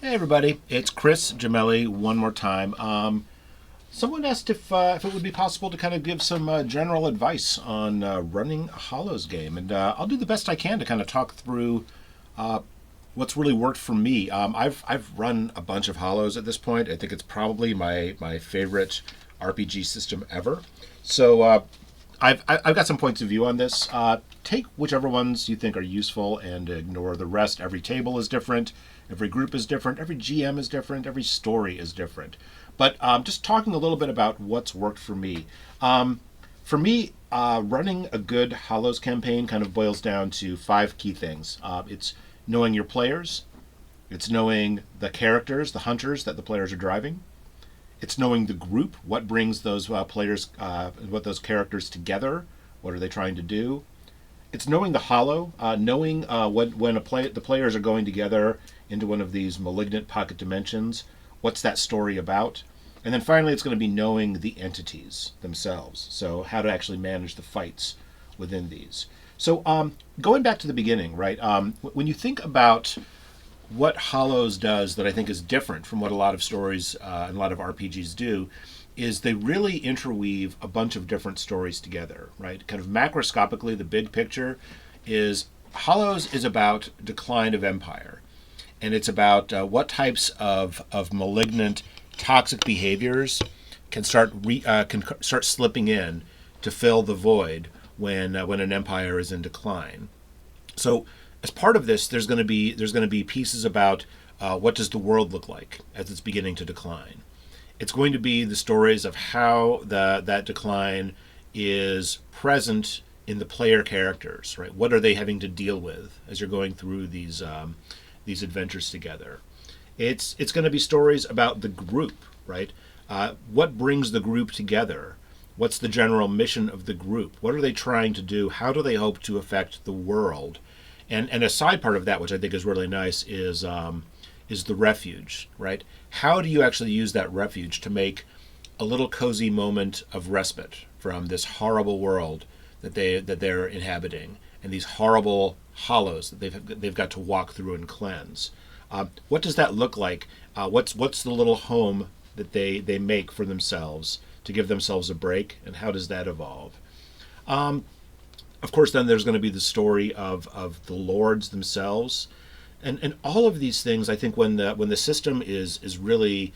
Hey everybody, it's Chris Gemelli one more time. Someone asked if it would be possible to kind of give some general advice on running a Hollows game, and I'll do the best I can to kind of talk through uh, what's really worked for me. I've run a bunch of Hollows at this point. I think it's probably my favorite RPG system ever. So I've got some points of view on this. Take whichever ones you think are useful and ignore the rest. Every table is different. Every group is different. Every GM is different. Every story is different. But just talking a little bit about what's worked for me. Running a good Hollows campaign kind of boils down to five key things. It's knowing your players. It's knowing the characters, the hunters that the players are driving. It's knowing the group, what brings those players, what those characters together. What are they trying to do? It's knowing the hollow, knowing when the players are going together into one of these malignant pocket dimensions. What's that story about? And then finally, it's going to be knowing the entities themselves. So how to actually manage the fights within these. So going back to the beginning, right? When you think about what Hollows does that I think is different from what a lot of stories and a lot of RPGs do, is they really interweave a bunch of different stories together, right? Kind of macroscopically, the big picture is Hollows is about decline of empire, and it's about what types of malignant, toxic behaviors can start slipping in to fill the void when an empire is in decline. So as part of this, there's going to be pieces about what does the world look like as it's beginning to decline. It's going to be the stories of how that decline is present in the player characters, right? What are they having to deal with as you're going through these adventures together? It's going to be stories about the group, right? What brings the group together? What's the general mission of the group? What are they trying to do? How do they hope to affect the world? And a side part of that, which I think is really nice, is the refuge, right? How do you actually use that refuge to make a little cozy moment of respite from this horrible world that they're inhabiting and these horrible hollows that they've got to walk through and cleanse? What does that look like? What's the little home that they make for themselves to give themselves a break, and how does that evolve? Of course, then there's going to be the story of the lords themselves, and all of these things. I think when the system is really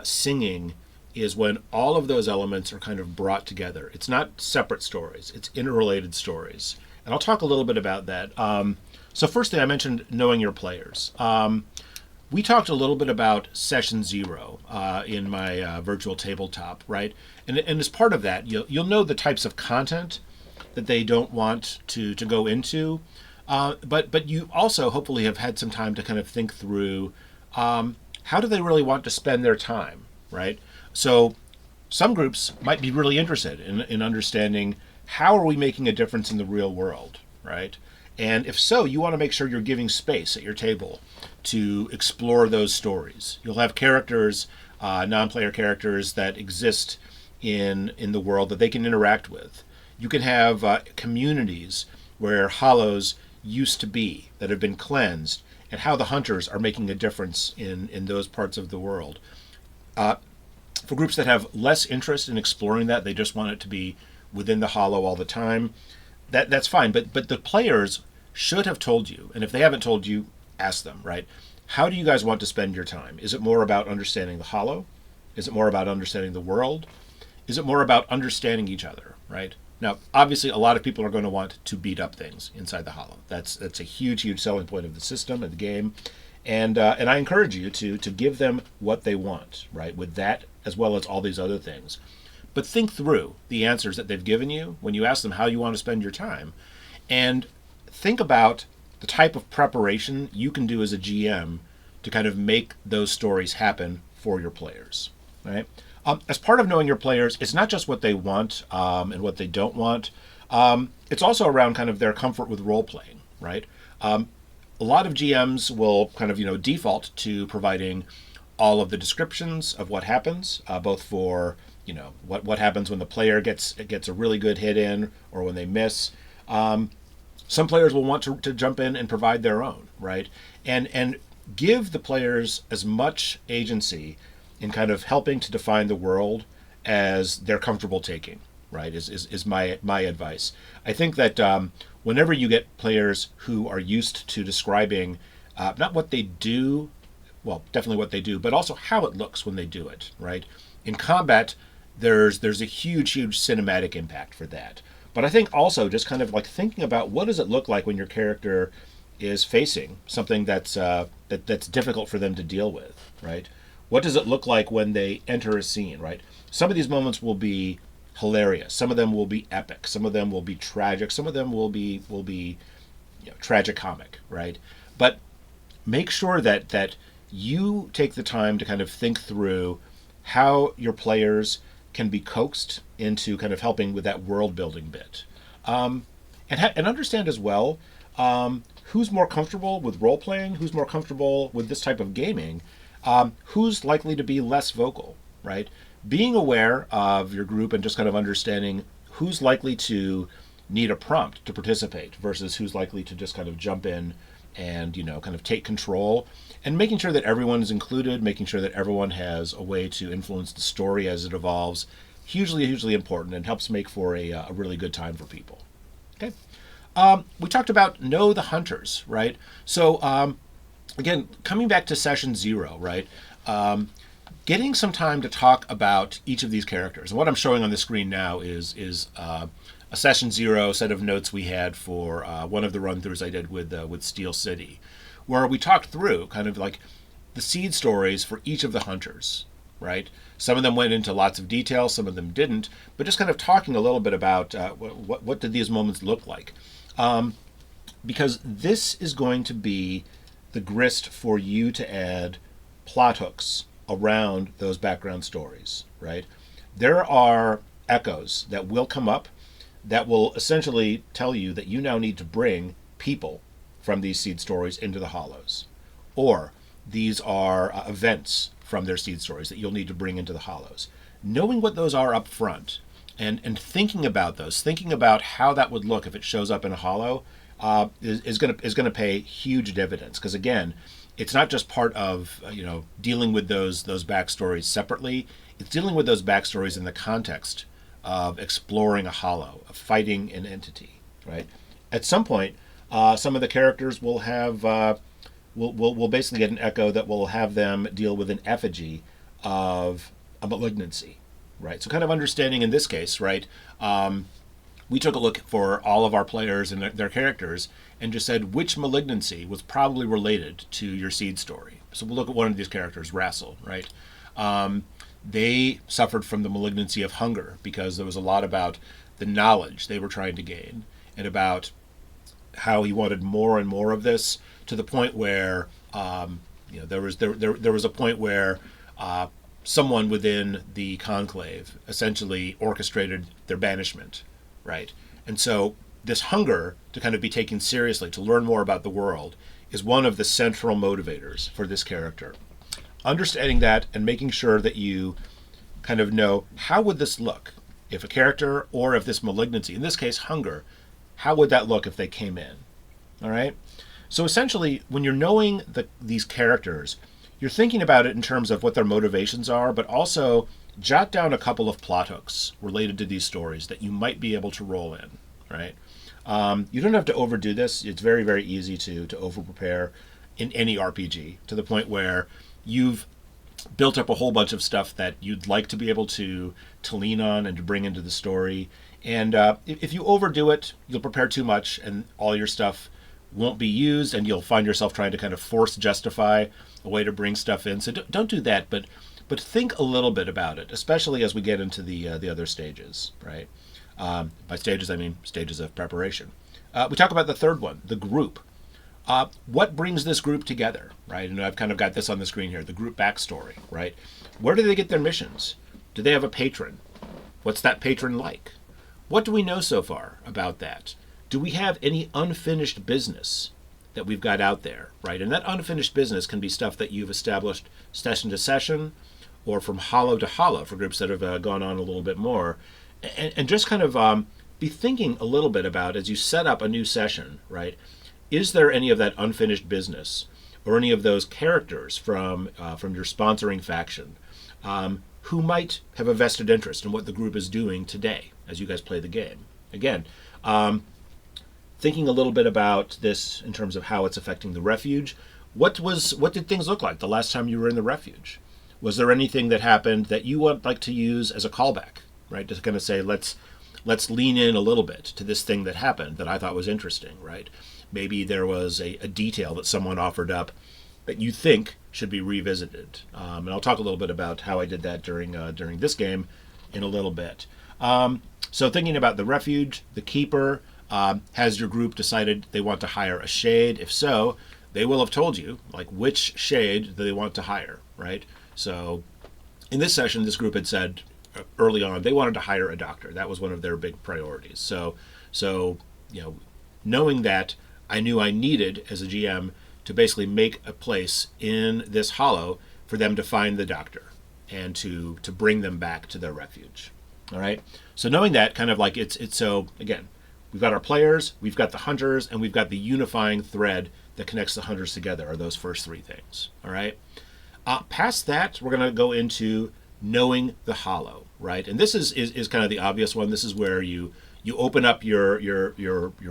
singing, is when all of those elements are kind of brought together. It's not separate stories; it's interrelated stories, and I'll talk a little bit about that. So first thing I mentioned, knowing your players. We talked a little bit about session zero in my virtual tabletop, right? And as part of that, you'll know the types of content that they don't want to go into, but you also hopefully have had some time to kind of think through how do they really want to spend their time, right? So some groups might be really interested in understanding how are we making a difference in the real world, right? And if so, you want to make sure you're giving space at your table to explore those stories. You'll have characters, non-player characters that exist in the world that they can interact with. You can have communities where hollows used to be that have been cleansed, and how the hunters are making a difference in those parts of the world. For groups that have less interest in exploring that, they just want it to be within the hollow all the time, that's fine. But the players should have told you, and if they haven't told you, ask them, right? How do you guys want to spend your time? Is it more about understanding the hollow? Is it more about understanding the world? Is it more about understanding each other, right? Now, obviously, a lot of people are going to want to beat up things inside the hollow. That's a huge selling point of the system and the game, and I encourage you to give them what they want, right? With that as well as all these other things, but think through the answers that they've given you when you ask them how you want to spend your time, and think about the type of preparation you can do as a GM to kind of make those stories happen for your players, right? As part of knowing your players, it's not just what they want and what they don't want. It's also around kind of their comfort with role playing, right? A lot of GMs will kind of default to providing all of the descriptions of what happens, both for what happens when the player gets a really good hit in or when they miss. Some players will want to jump in and provide their own, right? And give the players as much agency in kind of helping to define the world as they're comfortable taking, right? Is my advice. I think that whenever you get players who are used to describing not what they do, well, definitely what they do, but also how it looks when they do it, right? In combat, there's a huge cinematic impact for that. But I think also just kind of like thinking about what does it look like when your character is facing something that's difficult for them to deal with, right? What does it look like when they enter a scene, right? Some of these moments will be hilarious. Some of them will be epic. Some of them will be tragic. Some of them will be tragicomic, right? But make sure that you take the time to kind of think through how your players can be coaxed into kind of helping with that world building bit, and understand as well who's more comfortable with role playing, who's more comfortable with this type of gaming, who's likely to be less vocal, right? Being aware of your group and just kind of understanding who's likely to need a prompt to participate versus who's likely to just kind of jump in and kind of take control, and making sure that everyone is included, making sure that everyone has a way to influence the story as it evolves, hugely important, and helps make for a really good time for people. Okay. We talked about know the hunters, right? So again, coming back to session 0, right? Getting some time to talk about each of these characters. And what I'm showing on the screen now is a session 0 set of notes we had for one of the run-throughs I did with Steel City, where we talked through kind of like the seed stories for each of the hunters, right? Some of them went into lots of detail, some of them didn't, but just kind of talking a little bit about what did these moments look like. Because this is going to be the grist for you to add plot hooks around those background stories, right? There are echoes that will come up that will essentially tell you that you now need to bring people from these seed stories into the Hollows. Or these are events from their seed stories that you'll need to bring into the Hollows. Knowing what those are up front and thinking about those, thinking about how that would look if it shows up in a Hollow, is going to pay huge dividends. Because again, it's not just part of dealing with those backstories separately. It's dealing with those backstories in the context of exploring a Hollow, of fighting an entity, right? At some point, some of the characters will have will basically get an echo that will have them deal with an effigy of a malignancy, right? So kind of understanding in this case, right? We took a look for all of our players and their characters and just said which malignancy was probably related to your seed story. So we'll look at one of these characters, Rassel, right? They suffered from the malignancy of hunger because there was a lot about the knowledge they were trying to gain and about how he wanted more and more of this, to the point where there was a point where someone within the conclave essentially orchestrated their banishment, right? And so this hunger to kind of be taken seriously, to learn more about the world, is one of the central motivators for this character. Understanding that and making sure that you kind of know, how would this look if a character, or if this malignancy, in this case hunger, how would that look if they came in? All right? So essentially, when you're knowing these characters, you're thinking about it in terms of what their motivations are, but also jot down a couple of plot hooks related to these stories that you might be able to roll in, right? You don't have to overdo this. It's very easy to over-prepare in any RPG, to the point where you've built up a whole bunch of stuff that you'd like to be able to lean on and to bring into the story. And if you overdo it, you'll prepare too much and all your stuff won't be used, and you'll find yourself trying to kind of force justify a way to bring stuff in. So don't do that, but think a little bit about it, especially as we get into the other stages, right? By stages, I mean stages of preparation. We talk about the third one, the group. What brings this group together, right? And I've kind of got this on the screen here, the group backstory, right? Where do they get their missions? Do they have a patron? What's that patron like? What do we know so far about that? Do we have any unfinished business that we've got out there, right? And that unfinished business can be stuff that you've established session to session, or from hollow to hollow for groups that have gone on a little bit more. And just kind of be thinking a little bit about, as you set up a new session, right? Is there any of that unfinished business? or any of those characters from your sponsoring faction who might have a vested interest in what the group is doing today as you guys play the game. Again, thinking a little bit about this in terms of how it's affecting the refuge. What did things look like the last time you were in the refuge? Was there anything that happened that you would like to use as a callback, right? Just kind of say, let's lean in a little bit to this thing that happened that I thought was interesting, right? Maybe there was a detail that someone offered up that you think should be revisited. And I'll talk a little bit about how I did that during this game in a little bit. So thinking about the refuge, the keeper, has your group decided they want to hire a shade? If so, they will have told you like which shade they want to hire, right? So in this session, this group had said early on they wanted to hire a doctor. That was one of their big priorities. So knowing that, I knew I needed as a GM to basically make a place in this hollow for them to find the doctor and to bring them back to their refuge. All right. So knowing that, kind of like it's so again, we've got our players, we've got the hunters, and we've got the unifying thread that connects the hunters together are those first three things. All right. Past that, we're going to go into knowing the hollow, right? And this is kind of the obvious one. This is where you open up your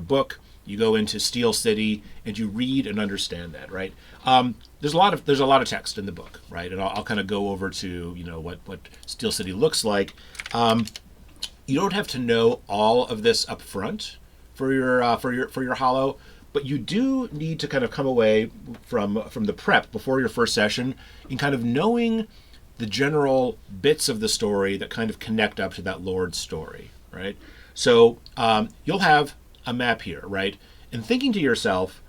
book, you go into Steel City, and you read and understand that, right? There's a lot of text in the book, right? And I'll kind of go over to what Steel City looks like. You don't have to know all of this up front for your hollow, but you do need to kind of come away from the prep before your first session in kind of knowing the general bits of the story that kind of connect up to that Lord story, right? So you'll have a map here, right? And thinking to yourself,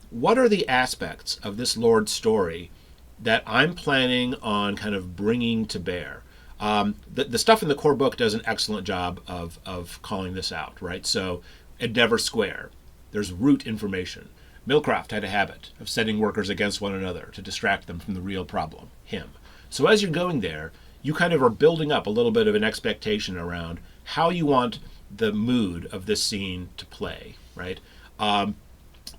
what are the aspects of this Lord story that I'm planning on kind of bringing to bear? The stuff in the core book does an excellent job of calling this out, right? So Endeavor Square, there's root information. Millcroft had a habit of setting workers against one another to distract them from the real problem, him. So as you're going there, you kind of are building up a little bit of an expectation around how you want the mood of this scene to play, right?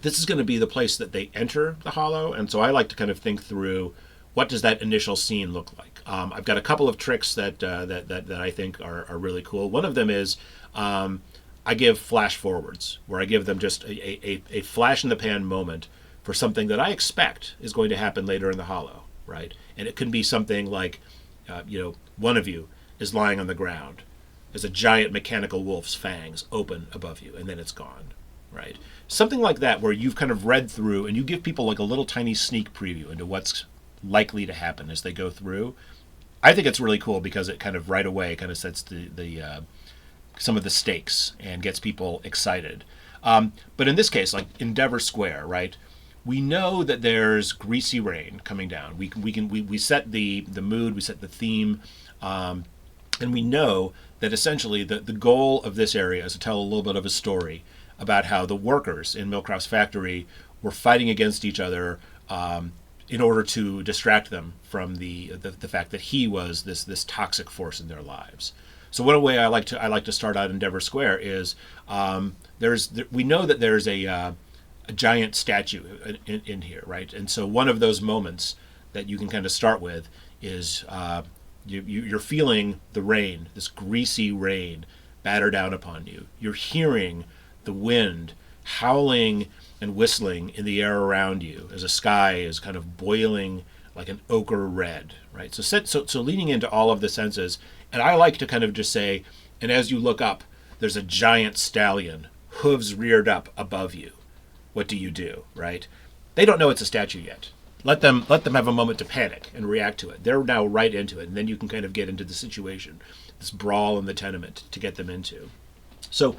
This is going to be the place that they enter the hollow, and so I like to kind of think through what does that initial scene look like. I've got a couple of tricks that I think are really cool. One of them is I give flash forwards, where I give them just a flash in the pan moment for something that I expect is going to happen later in the hollow, right? And it can be something like, one of you is lying on the ground as a giant mechanical wolf's fangs open above you, and then it's gone, right? Something like that, where you've kind of read through and you give people like a little tiny sneak preview into what's likely to happen as they go through. I think it's really cool because it kind of right away kind of sets the some of the stakes and gets people excited. But in this case, like Endeavor Square, right? We know that there's greasy rain coming down. We set the mood, we set the theme, and we know that essentially the goal of this area is to tell a little bit of a story about how the workers in Millcroft's factory were fighting against each other in order to distract them from the fact that he was this toxic force in their lives. So one way I like to start out Endeavor Square is we know that there's a giant statue in here, right? And so one of those moments that you can kind of start with is you're feeling the rain, this greasy rain, batter down upon you. You're hearing the wind howling and whistling in the air around you as the sky is kind of boiling like an ochre red, right? So leaning into all of the senses, and I like to kind of just say, and as you look up, there's a giant stallion, hooves reared up above you. What do you do, right? They don't know it's a statue yet. Let them have a moment to panic and react to it. They're now right into it, and then you can kind of get into the situation, this brawl in the tenement to get them into. So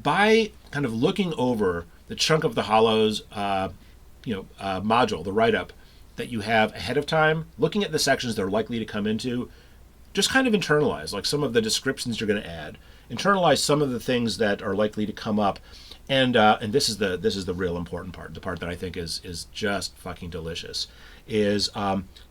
by kind of looking over the chunk of the Hollows module, the write-up that you have ahead of time, looking at the sections they're likely to come into, just kind of internalize like some of the descriptions you're going to add, internalize some of the things that are likely to come up, and this is the real important part, the part that I think is just fucking delicious, is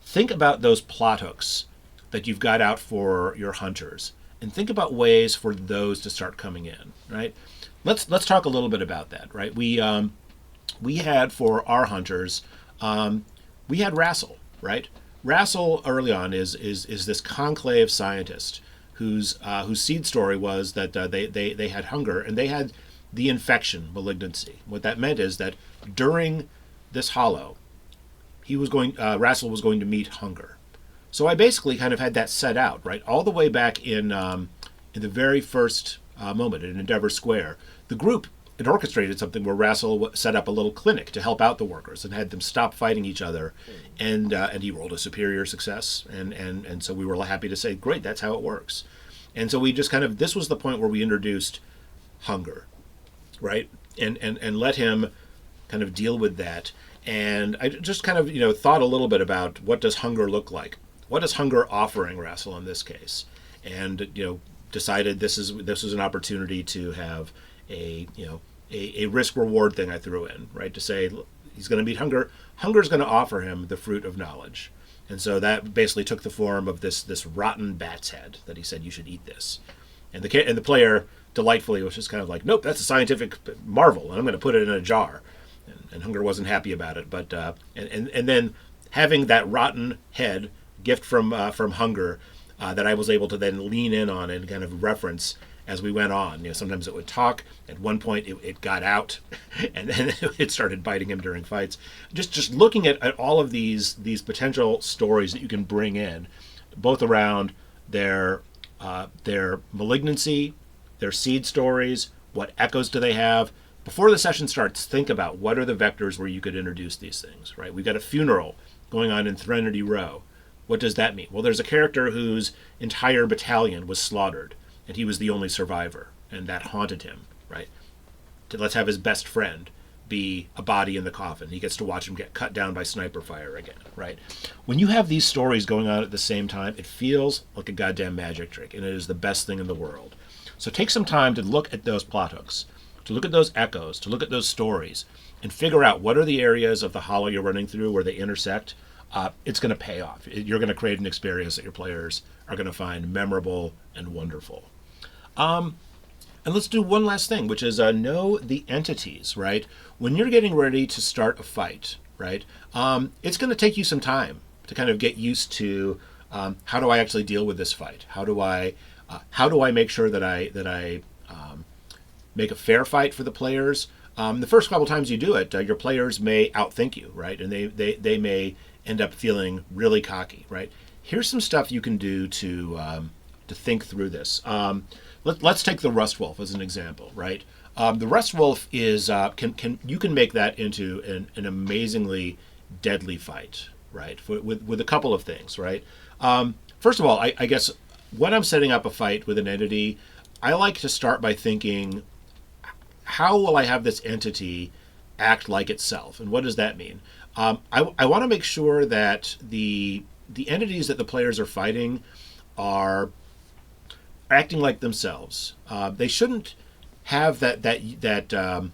think about those plot hooks that you've got out for your hunters, and think about ways for those to start coming in, right? Let's talk a little bit about that, right? We had for our hunters We had Rassel, right? Rassel early on is this conclave scientist whose seed story was that they had hunger and they had the infection malignancy. What that meant is that during this hollow, Rassel was going to meet hunger. So I basically kind of had that set out, right, all the way back in the very first moment in Endeavor Square. The group had orchestrated something where Rassel set up a little clinic to help out the workers and had them stop fighting each other, and he rolled a superior success, and so we were happy to say, great, that's how it works. And so we just kind of, this was the point where we introduced hunger, right, and let him kind of deal with that. And I just kind of thought a little bit about what does hunger look like, what is hunger offering Rassel in this case, and decided this was an opportunity to have a risk reward thing I threw in, right, to say he's going to meet hunger. Hunger is going to offer him the fruit of knowledge, and so that basically took the form of this rotten bat's head that he said you should eat this, and the player delightfully was just kind of like, nope, that's a scientific marvel, and I'm going to put it in a jar, and Hunger wasn't happy about it, but and then having that rotten head gift from Hunger that I was able to then lean in on and kind of reference as we went on. Sometimes it would talk. At one point, it got out, and then it started biting him during fights. Just looking at all of these potential stories that you can bring in, both around their malignancy, their seed stories, what echoes do they have. Before the session starts, think about what are the vectors where you could introduce these things, right? We've got a funeral going on in Threnody Row. What does that mean? Well, there's a character whose entire battalion was slaughtered, and he was the only survivor, and that haunted him, right? Let's have his best friend be a body in the coffin. He gets to watch him get cut down by sniper fire again, right? When you have these stories going on at the same time, it feels like a goddamn magic trick, and it is the best thing in the world. So take some time to look at those plot hooks, to look at those echoes, to look at those stories, and figure out what are the areas of the hollow you're running through where they intersect. It's going to pay off. You're going to create an experience that your players are going to find memorable and wonderful. And let's do one last thing, which is know the entities, right? When you're getting ready to start a fight, right, it's going to take you some time to kind of get used to how do I actually deal with this fight? How do I make sure that I make a fair fight for the players? The first couple times you do it, your players may outthink you, right? And they may end up feeling really cocky, right? Here's some stuff you can do to think through this. Let's take the Rust Wolf as an example, right? The Rust Wolf is you can make that into an amazingly deadly fight, right? With a couple of things, right? First of all, I guess when I'm setting up a fight with an entity, I like to start by thinking, how will I have this entity act like itself, and what does that mean? I want to make sure that the entities that the players are fighting are acting like themselves. They shouldn't have that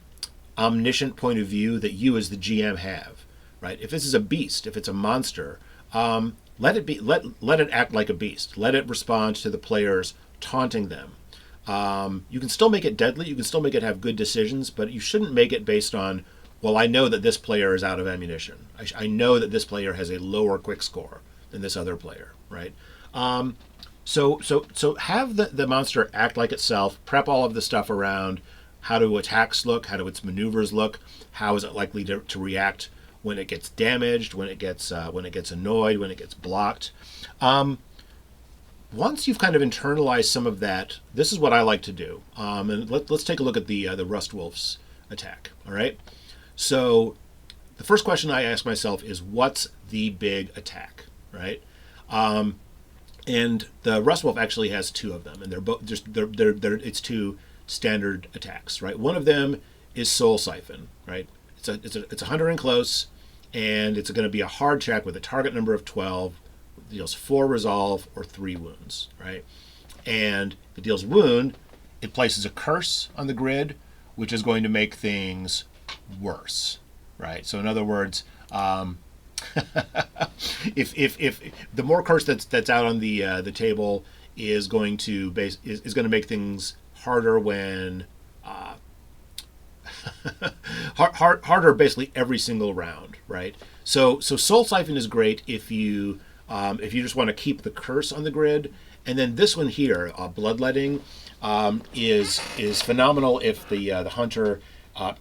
omniscient point of view that you as the GM have, right? If this is a beast, if it's a monster, let it act like a beast. Let it respond to the players taunting them. You can still make it deadly. You can still make it have good decisions, but you shouldn't make it based on, well, I know that this player is out of ammunition. I know that this player has a lower quick score than this other player, right? So have the monster act like itself. Prep all of the stuff around how do attacks look, how do its maneuvers look, how is it likely to react when it gets damaged, when it gets annoyed, when it gets blocked. Once you've kind of internalized some of that, this is what I like to do. And let's take a look at the Rust Wolf's attack. All right. So the first question I ask myself is, what's the big attack, right? And the Rust Wolf actually has two of them, and they're both it's two standard attacks, right? One of them is Soul Siphon, right? It's a 100 and close, and it's going to be a hard check with a target number of 12. It deals 4 resolve or 3 wounds, right? And if it deals wound, it places a curse on the grid, which is going to make things worse, right? So in other words, if the more curse that's out on the table is going to make things harder when harder basically every single round, right? So Soul Siphon is great if you just want to keep the curse on the grid. And then this one here, Bloodletting, is phenomenal if the hunter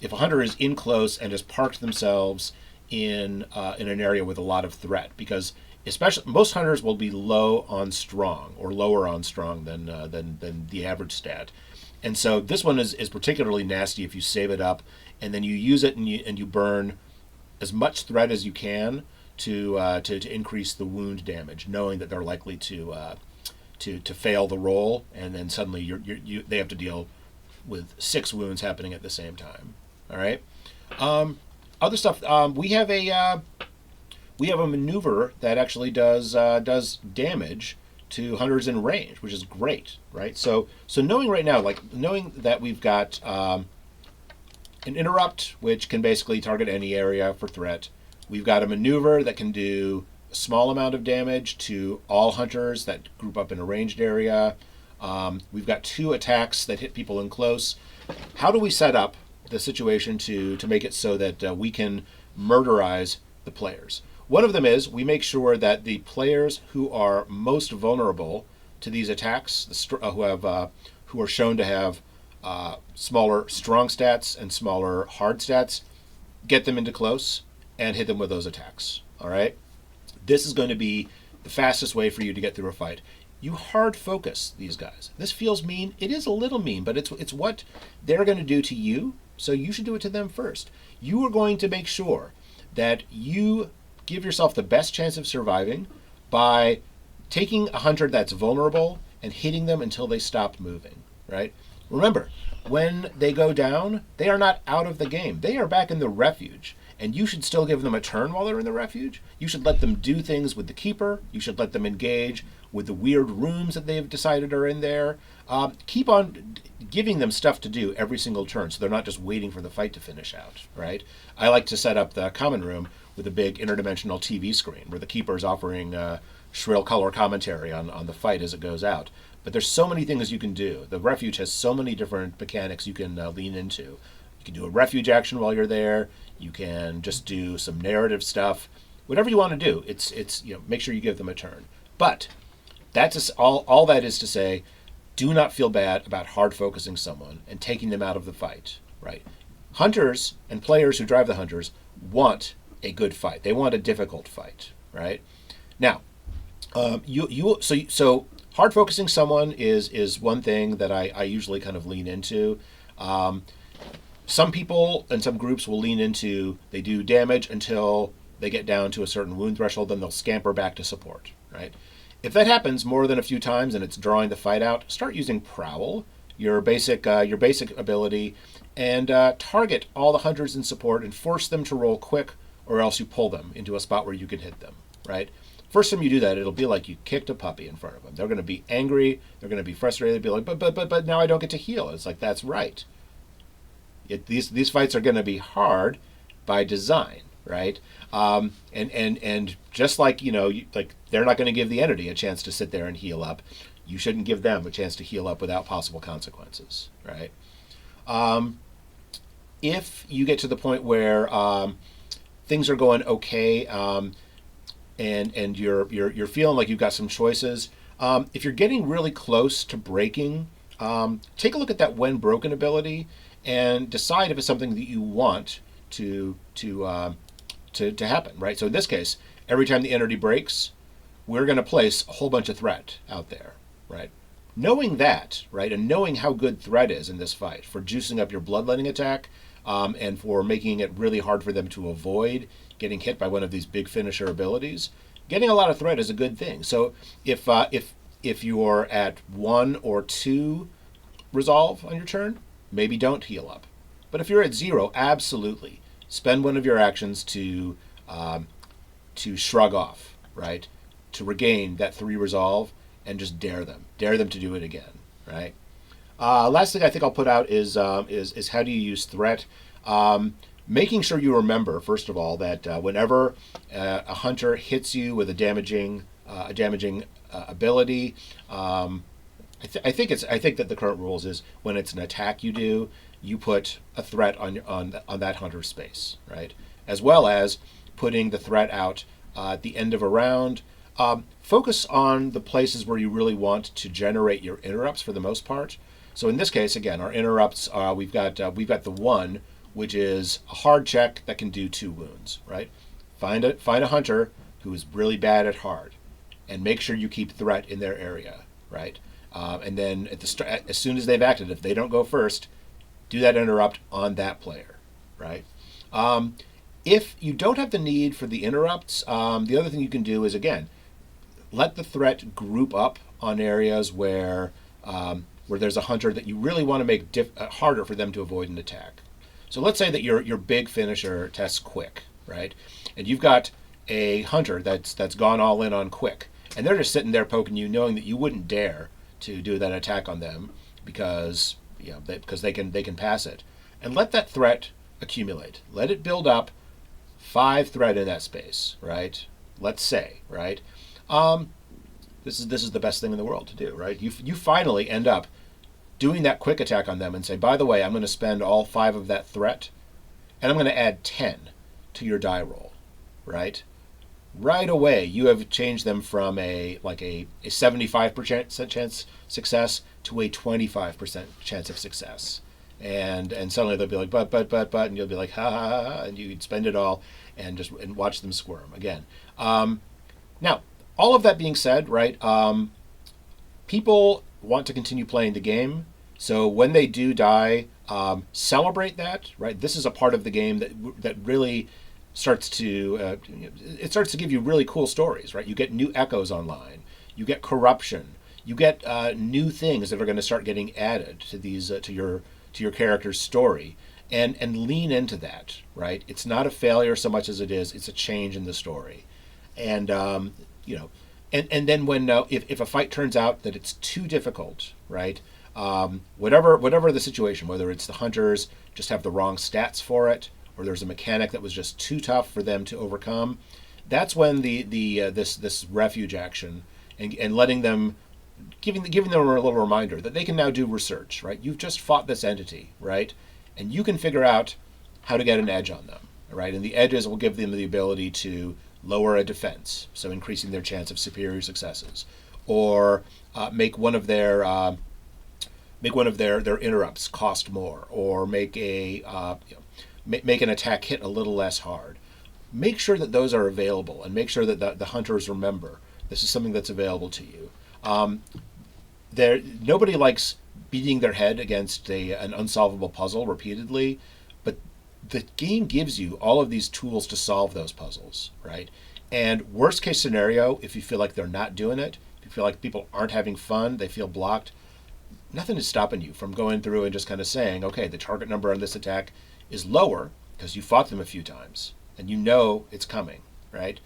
if a hunter is in close and has parked themselves in an area with a lot of threat, because especially most hunters will be low on strong or lower on strong than the average stat. And so this one is particularly nasty if you save it up and then you use it and you burn as much threat as you can to increase the wound damage, knowing that they're likely to fail the roll, and then suddenly they have to deal with 6 wounds happening at the same time. All right. Other stuff. We have a maneuver that actually does damage to hunters in range, which is great, right? So knowing right now, like knowing that we've got an interrupt, which can basically target any area for threat. We've got a maneuver that can do a small amount of damage to all hunters that group up in a ranged area. We've got 2 attacks that hit people in close. How do we set up the situation to make it so that we can murderize the players? One of them is we make sure that the players who are most vulnerable to these attacks, who are shown to have smaller strong stats and smaller hard stats, get them into close and hit them with those attacks. All right? This is going to be the fastest way for you to get through a fight. You hard focus these guys. This feels mean. It is a little mean, but it's what they're going to do to you, so you should do it to them first. You are going to make sure that you give yourself the best chance of surviving by taking a hunter that's vulnerable and hitting them until they stop moving, right? Remember, when they go down, they are not out of the game. They are back in the refuge. And you should still give them a turn while they're in the refuge. You should let them do things with the keeper. You should let them engage with the weird rooms that they've decided are in there. Keep on giving them stuff to do every single turn, so they're not just waiting for the fight to finish out, right? I like to set up the common room with a big interdimensional TV screen where the keeper is offering shrill color commentary on the fight as it goes out. But there's so many things you can do. The refuge has so many different mechanics you can lean into. You can do a refuge action while you're there. You can just do some narrative stuff. Whatever you want to do, it's make sure you give them a turn. But that's all that is to say, do not feel bad about hard focusing someone and taking them out of the fight, right? Hunters and players who drive the hunters want a good fight. They want a difficult fight, right? Now, so hard focusing someone is one thing that I usually kind of lean into. Some people and some groups will lean into, they do damage until they get down to a certain wound threshold, then they'll scamper back to support, right? If that happens more than a few times and it's drawing the fight out, start using Prowl, your basic ability, and target all the hunters in support and force them to roll quick, or else you pull them into a spot where you can hit them, right? First time you do that, it'll be like you kicked a puppy in front of them. They're going to be angry, they're going to be frustrated, they'll be like, but now I don't get to heal. It's like, that's right. These fights are going to be hard by design, right? And just like like they're not going to give the entity a chance to sit there and heal up, you shouldn't give them a chance to heal up without possible consequences, right? If you get to the point where things are going okay, and you're feeling like you've got some choices, if you're getting really close to breaking, take a look at that when broken ability and decide if it's something that you want to happen, right? So in this case, every time the entity breaks, we're going to place a whole bunch of threat out there, right? Knowing that, right, and knowing how good threat is in this fight for juicing up your bloodletting attack, and for making it really hard for them to avoid getting hit by one of these big finisher abilities, getting a lot of threat is a good thing. So if you're at 1 or 2 resolve on your turn, maybe don't heal up. But if you're at 0, absolutely spend one of your actions to shrug off, right? To regain that 3 resolve and just dare them to do it again, right? Last thing I think I'll put out is how do you use threat? Making sure you remember, first of all, that whenever a hunter hits you with a damaging ability, I think that the current rules is when it's an attack you do, you put a threat on that hunter's space, right? As well as putting the threat out at the end of a round. Focus on the places where you really want to generate your interrupts for the most part. So in this case, again, our interrupts, we've got the one, which is a hard check that can do 2 wounds, right? Find a hunter who is really bad at hard, and make sure you keep threat in their area, right? And then as soon as they've acted, if they don't go first, do that interrupt on that player, right? If you don't have the need for the interrupts, the other thing you can do is, again, let the threat group up on areas where there's a hunter that you really want to make harder for them to avoid an attack. So let's say that your big finisher tests quick, right? And you've got a hunter that's gone all in on quick, and they're just sitting there poking you, knowing that you wouldn't dare to do that attack on them because they can pass it. And let that threat accumulate. Let it build up 5 threat in that space, right? Let's say, right? This is the best thing in the world to do, right? You finally end up doing that quick attack on them and say, by the way, I'm going to spend all 5 of that threat, and I'm going to add 10 to your die roll, right? Right away, you have changed them from a 75% chance success to a 25% chance of success. And suddenly they'll be like, but, and you'll be like, ha, ha, ha, ha, and you'd spend it all and watch them squirm again. Now, all of that being said, right, people want to continue playing the game. So when they do die, celebrate that, right? This is a part of the game that really starts to give you really cool stories, right? You get new echoes online, you get corruption, you get new things that are going to start getting added to these to your character's story, and lean into that, right? It's not a failure so much as it's a change in the story, and and then when if a fight turns out that it's too difficult, right? Whatever the situation, whether it's the hunters just have the wrong stats for it, or there's a mechanic that was just too tough for them to overcome, that's when this refuge action and letting them, giving them a little reminder that they can now do research, right? You've just fought this entity, right? And you can figure out how to get an edge on them, right? And the edges will give them the ability to lower a defense, so increasing their chance of superior successes, or make one of their interrupts cost more, or make an attack hit a little less hard. Make sure that those are available, and make sure that the hunters remember this is something that's available to you. Nobody likes beating their head against an unsolvable puzzle repeatedly, but the game gives you all of these tools to solve those puzzles, right? And worst case scenario, if you feel like they're not doing it, if you feel like people aren't having fun, they feel blocked, nothing is stopping you from going through and just kind of saying, okay, the target number on this attack is lower because you fought them a few times and you know it's coming, right?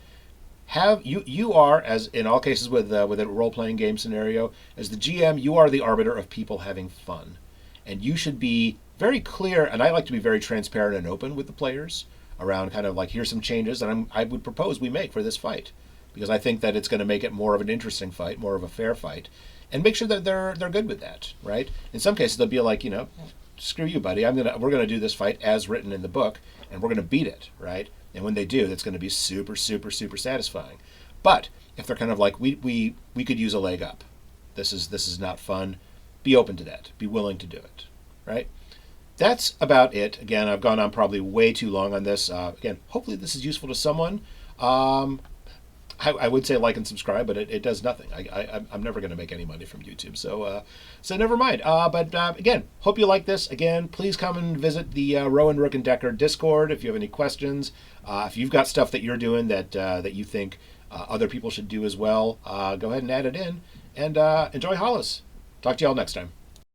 You are, as in all cases with a role-playing game scenario, as the GM, you are the arbiter of people having fun, and you should be very clear. And I like to be very transparent and open with the players around kind of like, here's some changes that I would propose we make for this fight, because I think that it's going to make it more of an interesting fight, more of a fair fight, and make sure that they're good with that, right? In some cases, they'll be like, screw you, buddy. We're gonna do this fight as written in the book, and we're gonna beat it, right? And when they do, that's going to be super, super, super satisfying. But if they're kind of like, we could use a leg up. This is not fun. Be open to that. Be willing to do it, right? That's about it. Again, I've gone on probably way too long on this. Again, hopefully this is useful to someone. I would say like and subscribe, but it does nothing. I'm never going to make any money from YouTube, so never mind. But again, hope you like this. Again, please come and visit the Rowan, Rook, and Decker Discord if you have any questions. If you've got stuff that you're doing that you think other people should do as well, go ahead and add it in. And enjoy Hollows. Talk to you all next time.